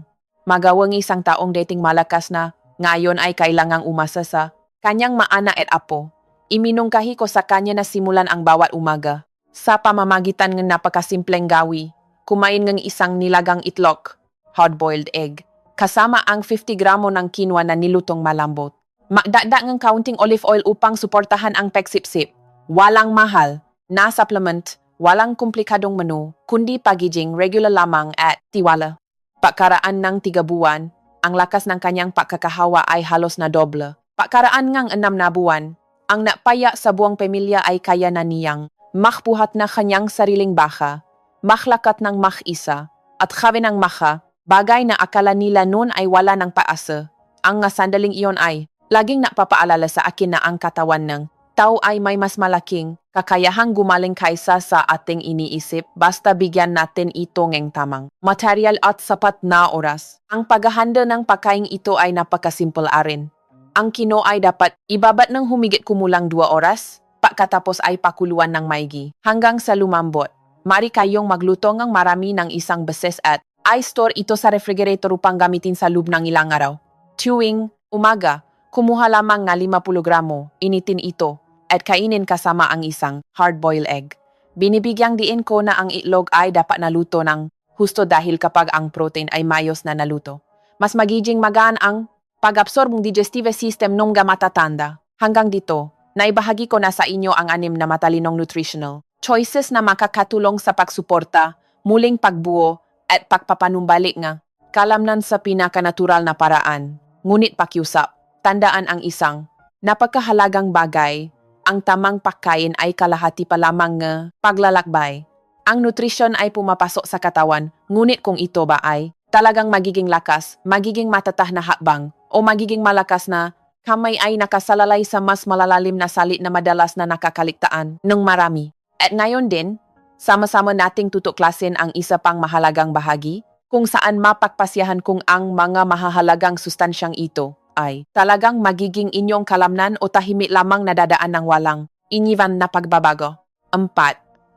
[SPEAKER 1] magawang isang taong dating malakas na ngayon ay kailangang umasa sa kanyang maana at apo. Iminungkahi ko sa kanya na simulan ang bawat umaga sa pamamagitan ng napakasimpleng gawi, kumain ng isang nilagang itlog, hard-boiled egg, kasama ang 50 gramo ng quinoa na nilutong malambot. Magdagdag ng counting olive oil upang suportahan ang pagsipsip. Walang mahal na supplement walang komplikadong menu, kundi pagiging regular lamang at tiwala. Pagkaraan ng 3 buwan, ang lakas ng kanyang pagkakahawa ay halos na doble. Pagkaraan ngang 6 na buwan, ang napaya sa buong pamilya ay kaya na niyang makbuhat na kanyang sariling baka, maklakat ng mag-isa, at kawin ng maka, bagay na akala nila noon ay wala ng paasa. Ang nga sandaling iyon ay laging napapaalala sa akin na ang katawan ng tao ay may mas malaking kakayahang gumaling kaysa sa ating iniisip basta bigyan natin ito ng tamang material at sapat na oras. Ang paghahanda ng pagkain ito ay napakasimple arin. Ang kino ay dapat ibabat ng humigit kumulang 2 oras, pagkatapos ay pakuluan ng maigi hanggang sa lumambot. Mari kayong magluto ng marami ng isang beses at i-store ito sa refrigerator upang gamitin sa loob ng ilang araw. Tuwing umaga, kumuha lamang ng 50 gramo, initin ito, at kainin kasama ang isang hard-boiled egg. Binibigyang diin ko na ang itlog ay dapat naluto ng husto dahil kapag ang protein ay mayos na naluto, mas magiging magaan ang pag-absorb ng digestive system nung matatanda. Hanggang dito, naibahagi ko na sa inyo ang 6 na matalinong nutritional choices na makakatulong sa pagsuporta, muling pagbuo, at pagpapanumbalik nga kalamnan sa pinakanatural na paraan. Ngunit pakiusap, tandaan ang isang napakahalagang bagay. Ang tamang pagkain ay kalahati pa lamang ng paglalakbay. Ang nutrisyon ay pumapasok sa katawan, ngunit kung ito ba ay talagang magiging lakas, magiging matatah na hakbang, o magiging malakas na kamay ay nakasalalay sa mas malalalim na salit na madalas na nakakaligtaan ng marami. At ngayon din, sama-sama nating tutuklasin ang isa pang mahalagang bahagi, kung saan mapagpasyahan kung ang mga mahahalagang sustansyang ito ay talagang magiging inyong kalamnan o tahimik lamang nadadaan ng walang iniwan na pagbabago. 4.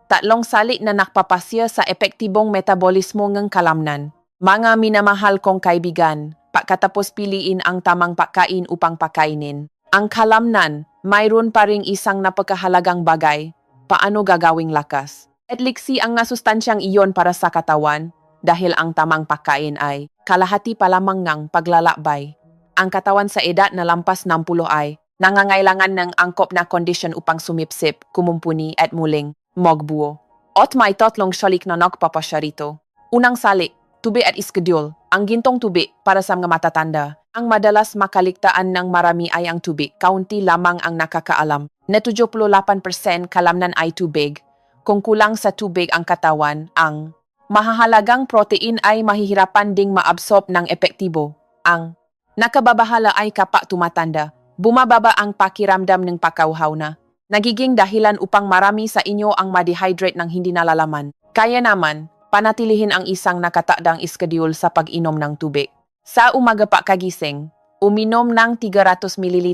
[SPEAKER 1] Tatlong salik na nakpapasya sa epektibong metabolismo ng kalamnan. Mga minamahal kong kaibigan, pagkatapos piliin ang tamang pagkain upang pakainin ang kalamnan, mayroon pa ring isang napakahalagang bagay, paano gagawing lakas. At liksi ang nasustansyang iyon para sa katawan, dahil ang tamang pagkain ay kalahati pa lamang ng paglalakbay. Ang katawan sa edad na lampas 60 ay nangangailangan ng angkop na kondisyon upang sumipsip, kumumpuni at muling magbuo. At may 3 salik na nagpapasya rito. Unang salik, tubig at schedule. Ang gintong tubig para sa mga matatanda. Ang madalas makaligtaan ng marami ay ang tubig. Kaunti lamang ang nakakaalam na 78% kalamnan ay tubig. Kung kulang sa tubig ang katawan, ang mahahalagang protein ay mahihirapan ding maabsorb ng epektibo. Ang nakababahala ay kapag tumatanda, bumababa ang pakiramdam ng pakauhaw na. Nagiging dahilan upang marami sa inyo ang ma-dehydrate ng hindi nalalaman. Kaya naman, panatilihin ang isang nakatakdang schedule sa pag-inom ng tubig. Sa umaga pa kagising, uminom ng 300 ml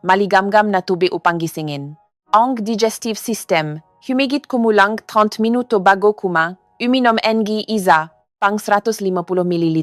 [SPEAKER 1] maligamgam na tubig upang gisingin. Ang digestive system, humigit kumulang 30 minuto bago uminom ng isa pang 150 ml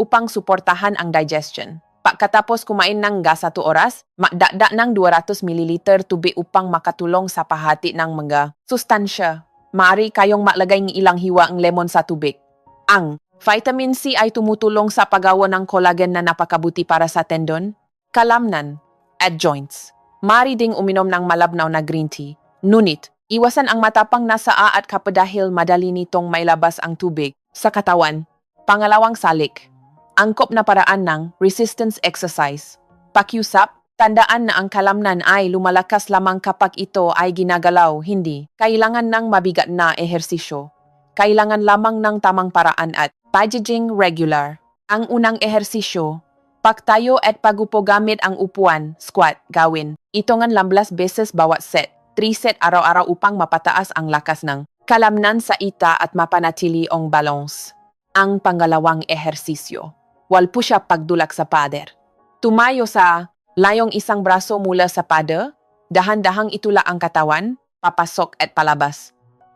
[SPEAKER 1] upang suportahan ang digestion. Pagkatapos kumain ng 1 oras, magdagdag ng 200 ml tubig upang makatulong sa pahati ng mga sustansya. Maaari kayong maglagay ng ilang hiwa ng lemon sa tubig. Ang vitamin C ay tumutulong sa paggawa ng collagen na napakabuti para sa tendon, kalamnan, at joints. Maaari ding uminom ng malabnaw na green tea. Ngunit, iwasan ang matapang na saa at kape dahil madali nitong mailabas ang tubig sa katawan. Pangalawang salik, angkop na paraan ng resistance exercise. Pakiusap, tandaan na ang kalamnan ay lumalakas lamang kapag ito ay ginagalaw, hindi kailangan ng mabigat na ehersisyo. Kailangan lamang ng tamang paraan at pagiging regular. Ang unang ehersisyo, pagtayo at pagupo gamit ang upuan, squat, gawin. Ito ngan 12 beses bawat set, 3 set araw-araw upang mapataas ang lakas ng kalamnan sa ita at mapanatili ang balance. Ang pangalawang ehersisyo, wall push-up pagdulak sa pader. Tumayo sa layong isang braso mula sa pader, dahan-dahang itula ang katawan, papasok at palabas.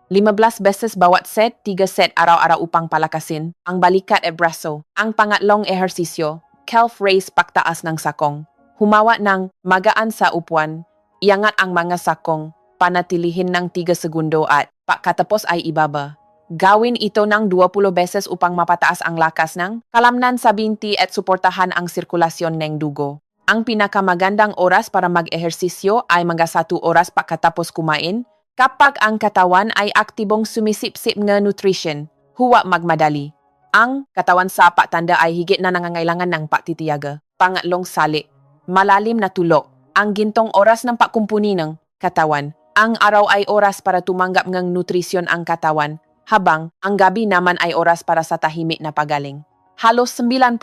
[SPEAKER 1] 15 beses bawat set, 3 set araw-araw upang palakasin ang balikat at braso. Ang pangatlong ehersisyo, calf raise pagtaas ng sakong. Humawa ng magaan sa upuan, iangat ang mga sakong, panatilihin ng 3 segundo at pagkatapos ay ibaba. Gawin ito ng 20 beses upang mapataas ang lakas ng kalamnan sa binti at suportahan ang sirkulasyon ng dugo. Ang pinakamagandang oras para mag-ehersisyo ay mga 1 oras pagkatapos kumain, Kapag ang katawan ay aktibong sumisipsip ng nutrition, huwag magmadali. Ang katawan sa patanda ay higit na nangangailangan ng patitiyaga. Pangatlong sali, malalim na tulog. Ang gintong oras ng pagkumpuni ng katawan. Ang araw ay oras para tumanggap ng nutrisyon ang katawan, habang ang gabi naman ay oras para sa tahimik na pagaling. Halos 90%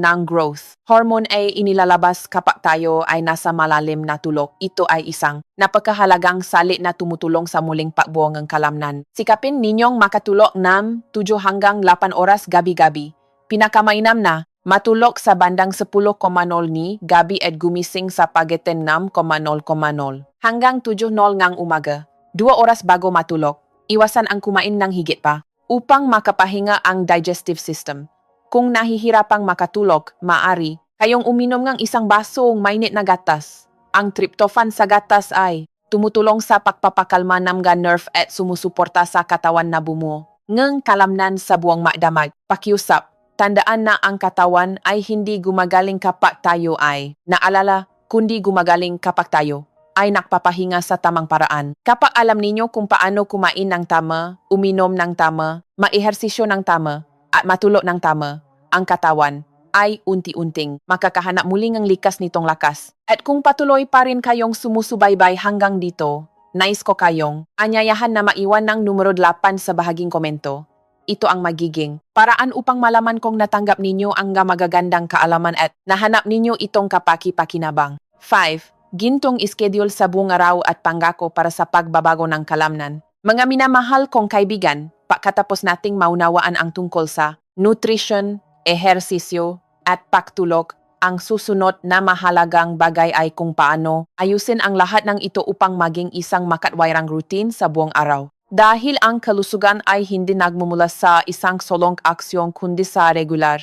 [SPEAKER 1] ng growth hormone ay inilalabas kapag tayo ay nasa malalim na tulog. Ito ay isang napakahalagang sali na tumutulong sa muling pagbuo ng kalamnan. Sikapin ninyong makatulog ng 7 hanggang 8 oras gabi-gabi. Pinakamainam na matulog sa bandang 10:00 ni gabi at gumising sa pagitan 6:00 hanggang 7:00 ng umaga. 2 oras bago matulog. Iwasan ang kumain ng higit pa upang makapahinga ang digestive system. Kung nahihirapang makatulog, maaari kayong uminom ng isang basong mainit na gatas. Ang tryptophan sa gatas ay tumutulong sa pagpapakalma ng nerve at sumusuporta sa katawan na bumuo ng kalamnan sa buong magdamag. Pakiusap, tandaan na ang katawan ay hindi gumagaling kapag tayo ay naalala, kundi gumagaling kapag tayo ay nakpapahinga sa tamang paraan. Kapag alam ninyo kung paano kumain ng tama, uminom ng tama, maehersisyo ng tama, at matulog ng tama, ang katawan ay unti-unting makakahanap muli ng likas nitong lakas. At kung patuloy pa rin kayong sumusubaybay hanggang dito, nais ko kayong anyayahan na maiwan ng numero 8 sa bahaging komento. Ito ang magiging paraan upang malaman kung natanggap ninyo ang magagandang kaalaman at nahanap ninyo itong kapaki-pakinabang. 5. Gintong ischedule sa buong araw at pangako para sa pagbabago ng kalamnan. Mga minamahal kong kaibigan, pagkatapos nating maunawaan ang tungkol sa nutrition, ehersisyo, at pagtulog, ang susunod na mahalagang bagay ay kung paano ayusin ang lahat ng ito upang maging isang makatwirang routine sa buong araw. Dahil ang kalusugan ay hindi nagmumula sa isang solong aksyon kundi sa regular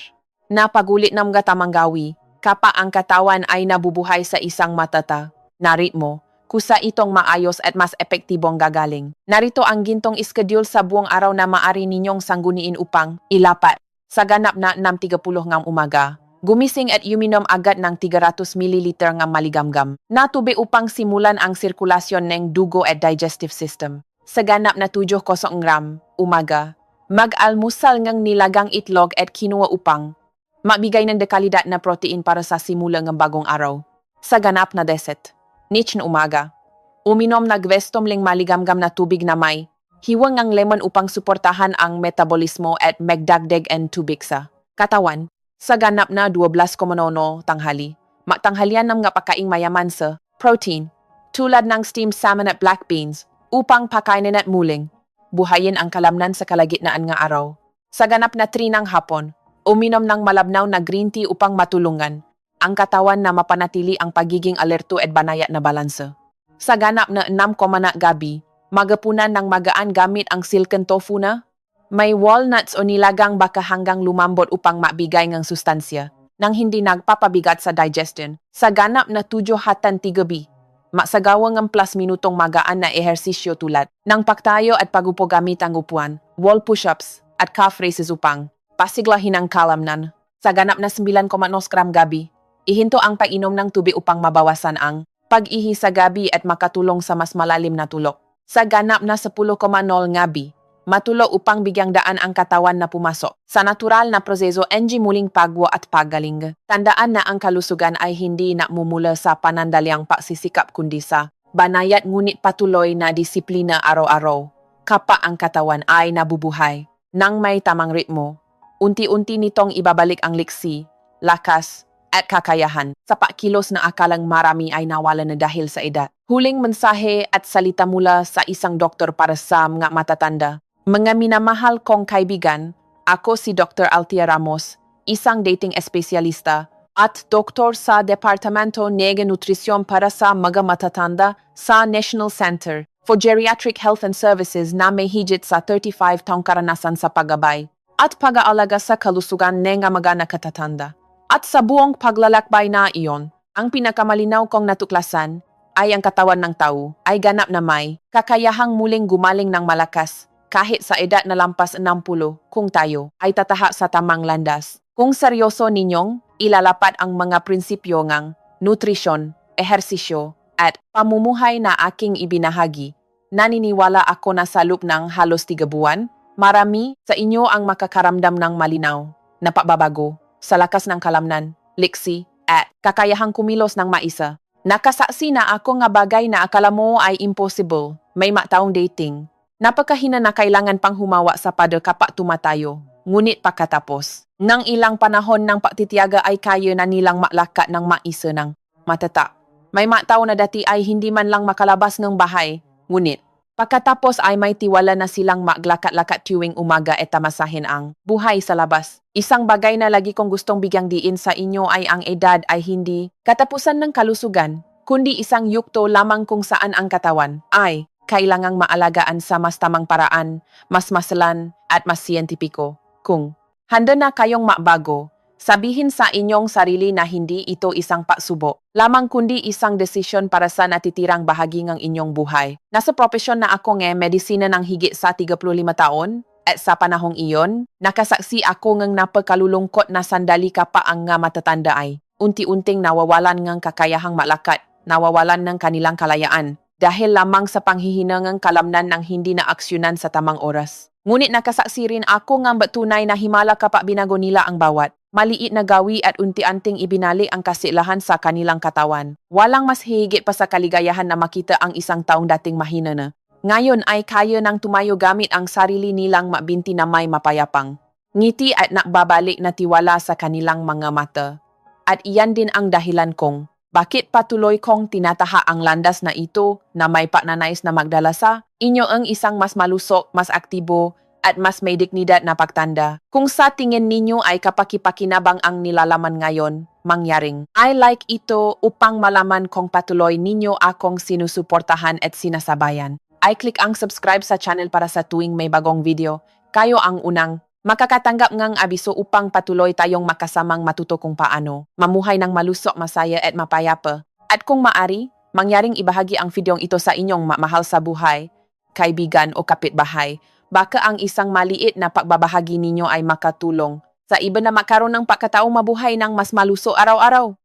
[SPEAKER 1] na pagulit ng tamang gawi, kapag ang katawan ay nabubuhay sa isang matata na ritmo, kusa itong maayos at mas epektibong gagaling. Narito ang gintong schedule sa buong araw na maaari ninyong sangguniin upang ilapat. Sa ganap na 6:30 ng umaga, gumising at uminom agad ng 300 ml ng maligamgam na tubig upang simulan ang sirkulasyon ng dugo at digestive system. Sa ganap na 7:00 umaga, mag-almusal ng nilagang itlog at quinoa upang magbigay ng dekalidad na protein para sa simula ng bagong araw. Sa ganap na 10:00 na umaga, uminom na gwestomling maligamgam na tubig na may hiwang ng lemon upang suportahan ang metabolismo at magdagdag ang tubig sa katawan. Sa ganap na 12:00 tanghali, magtanghalian ng pagkaing mayaman sa protein, tulad ng steamed salmon at black beans, upang pakainin at muling buhayin ang kalamnan sa kalagitnaan ng araw. Sa ganap na 3 ng hapon, uminom ng malabnaw na green tea upang matulungan ang katawan na mapanatili ang pagiging alerto at banayat na balanse. Sa ganap na 6 na gabi, magapunan ng magaan gamit ang silken tofu na may walnuts o nilagang baka hanggang lumambot upang mabigay ng sustansya nang hindi nagpapabigat sa digestion. Sa ganap na 7:00 gabi, magsagawa ng plus minutong magaan na ehersisyo tulad ng pagtayo at pagupo gamit ang upuan, wall push-ups at calf raises upang pasiglahin ang kalamnan. Sa ganap na 9:00 gabi, ihinto ang pag-inom ng tubig upang mabawasan ang pag-ihi sa gabi at makatulong sa mas malalim na tulog. Sa ganap na 10:00 gabi, matulog upang bigyang daan ang katawan na pumasok sa natural na proseso ng muling pagwa at paggaling. Tandaan na ang kalusugan ay hindi namumula sa panandaliang pagsisikap kundi sa banayat ngunit patuloy na disiplina araw-araw. Kapag ang katawan ay nabubuhay ng may tamang ritmo, unti-unti nitong ibabalik ang liksi, lakas, at kakayahan sa pagkilos na akalang marami ay nawala na dahil sa edad. Huling mensahe at salita mula sa isang doktor para sa mga matatanda. Mga minamahal kong kaibigan, ako si Dr. Althea Ramos, isang dating espesyalista at doktor sa Departamento ng Nutrisyon para sa mga matatanda sa National Center for Geriatric Health and Services na may higit sa 35 taong karanasan sa paggabay at pag-aalaga sa kalusugan ng mga nakatatanda. At sa buong paglalakbay na iyon, ang pinakamalinaw kong natuklasan ay ang katawan ng tao ay ganap na may kakayahang muling gumaling ng malakas kahit sa edad na lampas 60 kung tayo ay tataha sa tamang landas. Kung seryoso ninyong ilalapat ang mga prinsipyo ng nutrisyon, ehersisyo, at pamumuhay na aking ibinahagi, naniniwala ako na sa loob ng halos 3 buwan, marami sa inyo ang makakaramdam ng malinaw na pagbabago sa lakas ng kalamnan, liksi, at kakayahang kumilos ng maisa. Nakasaksi na ako nga bagay na akala mo ay impossible, may mataong dating. Napakahina na kailangan pang humawa sa pader kapag tumatayo, ngunit pagkatapos. Nang ilang panahon ng pagtitiyaga ay kaya na nilang maklakat ng maisa ng matata. May matao na dati ay hindi man lang makalabas ng bahay, ngunit pagkatapos ay may tiwala na silang maglakat-lakat tuwing umaga at tamasahin ang buhay sa labas. Isang bagay na lagi kong gustong bigyang diin sa inyo ay ang edad ay hindi katapusan ng kalusugan, kundi isang yukto lamang kung saan ang katawan ay kailangang maalagaan sa mas tamang paraan, mas masalan at mas siyentipiko. Kung handa na kayong mabago, sabihin sa inyong sarili na hindi ito isang pagsubo, lamang kundi isang desisyon para sa natitirang bahagi ng inyong buhay. Nasa propesyon na ako ng medisina ng higit sa 35 taon, at sa panahong iyon, nakasaksi ako ng napakalulungkot na sandali kapag ang nga matatanda ay unti-unting nawawalan ng kakayahang malakat, nawawalan ng kanilang kalayaan, dahil lamang sa panghihinangang kalamnan ng hindi na aksyonan sa tamang oras. Ngunit nakasaksi rin ako ng batunay na himala kapag binago nila ang bawat maliit na gawi at unti-unting ibinalik ang kasilahan sa kanilang katawan. Walang mas higit pa sa kaligayahan na makita ang isang taong dating mahina na. Ngayon ay kaya nang tumayo gamit ang sarili nilang mabinti na may mapayapang ngiti at nakbabalik na tiwala sa kanilang mga mata. At iyan din ang dahilan kong bakit patuloy kong tinataha ang landas na ito na may pagnanais na magdala sa inyo ang isang mas malusok, mas aktibo, at mas may dignidad na pagtanda. Kung sa tingin ninyo ay kapakipakinabang ang nilalaman ngayon, mangyaring. I like ito upang malaman kung patuloy ninyo akong sinusuportahan at sinasabayan. I click ang subscribe sa channel para sa tuwing may bagong video. Kayo ang unang makakatanggap ng abiso upang patuloy tayong makasamang matuto kung paano mamuhay ng malusok, masaya at mapayapa. At kung maari, mangyaring ibahagi ang videong ito sa inyong mahal sa buhay, kaibigan o kapitbahay. Baka ang isang maliit na pagbabahagi ninyo ay makatulong sa iba na makaroon ng pagkataong mabuhay ng mas maluso araw-araw.